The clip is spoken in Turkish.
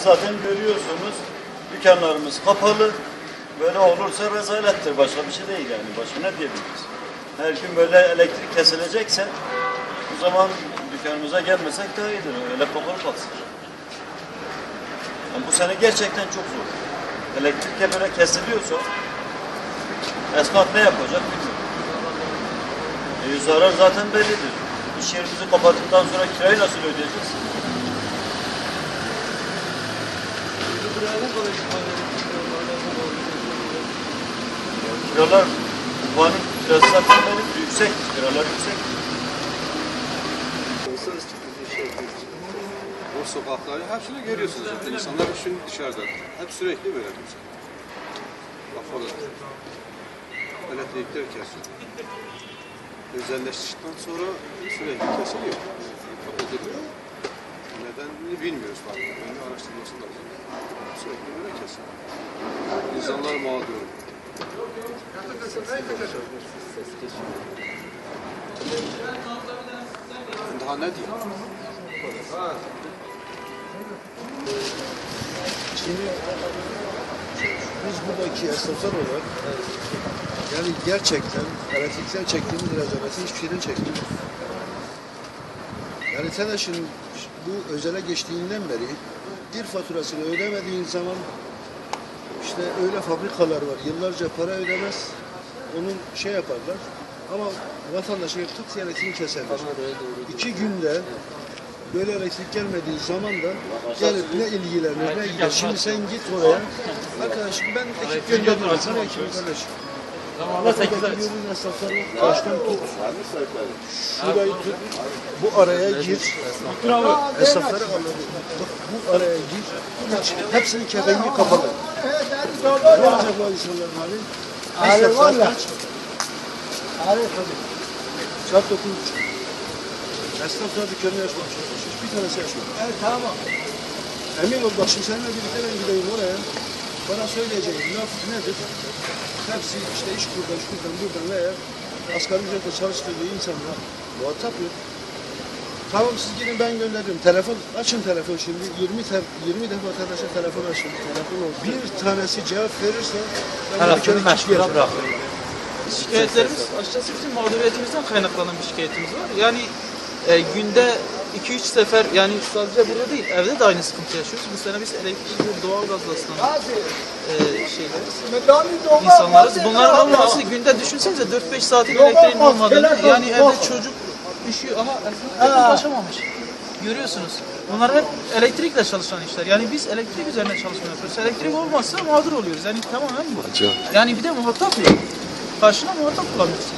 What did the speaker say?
zaten görüyorsunuz. Dükkanlarımız kapalı. Böyle olursa rezalettir. Başka bir şey değil yani. Başka ne diyebiliriz? Her gün böyle elektrik kesilecekse o zaman dükkanımıza gelmesek daha iyidir. Öyle kapalı kalsın. Yani bu sene gerçekten çok zor. Elektrik hep böyle kesiliyorsa esnaf ne yapacak bilmiyorum. Zarar zaten bellidir. İş yerimizi kapattıktan sonra kirayı nasıl ödeyeceğiz? Kiralar, Ufa'nın kirası zaten benim yüksek. Kiralar yüksek. O sokakları hepsini görüyorsunuz zaten. İnsanlar şimdi dışarıda. Hep sürekli böyle kimse. Bak orada. Elektrikler kesiyor. Özelleştikten sonra sürekli kesiliyor. Kapatılıyor. Nedenini bilmiyoruz bak. Yani araştırması lazım. Sürekli böyle kesiliyor. İnsanlar mağdur. Daha ne diyeyim? Şimdi biz buradaki esnaflar olarak yani gerçekten elektrikten çektiğimiz rezaleti hiçbir şeyden çekmiyoruz. Yani sen şimdi bu özele geçtiğinden beri bir faturasını ödemediğin zaman işte öyle fabrikalar var. Yıllarca para ödemez. Onun şey yaparlar. Ama vatandaşa tık diye elektriğini keserler. 2 günde böyle elektrik gelmediği zaman da gelip ne ilgilenir ne ilgilenir. Şimdi sen git oraya. Arkadaşım ben ekip gönderiyorum. Sana ekibim kardeşim. Buradaki gördüğün esnafları baştan tut. Şurayı tut. Bu araya gir. Esnafları anladım. Bak bu araya gir. Hepsinin kepengi kapalı. Ne olacak bu insanların hali? Esnaflar kaç? Saat 9.30. Esnaflar dükkanı açmamış. Hiçbir tanesi açmamış. Evet, tamam. Emin ol bak şimdi seninle birlikte ben gideyim oraya. Bana söyleyeceğim laf nedir? Hepsi işte iş buradan veya asgari ücretle çalıştırdığı insanlar muhatap yok. Tamam siz gidin ben gönderirim. Telefon açın telefon şimdi 20 defa vatandaşa telefon açın. Telefon oldu. Bir tanesi cevap verirse Telefonu meşgula bırakıyor. Şikayetlerimiz açıkçası bizim mağduriyetimizden kaynaklanan bir şikayetimiz var. Yani günde 2-3 sefer yani sadece burada değil evde de aynı sıkıntı yaşıyoruz. Bu sene biz elektrikli doğalgazla ıslanan şeyleriz. İnsanlarız. Bunların olmaması günde düşünsenize 4-5 saatin elektriğin olmadığını yani evde çocuk üşüyor. Aha esnaf taşamamış. Görüyorsunuz. Bunlar hep elektrikle çalışan işler. Yani biz elektrik üzerine çalışma yapıyoruz. Elektrik olmazsa mağdur oluyoruz. Yani tamamen bu. Yani bir de muhatap yok. Karşına muhatap bulamıyorsun.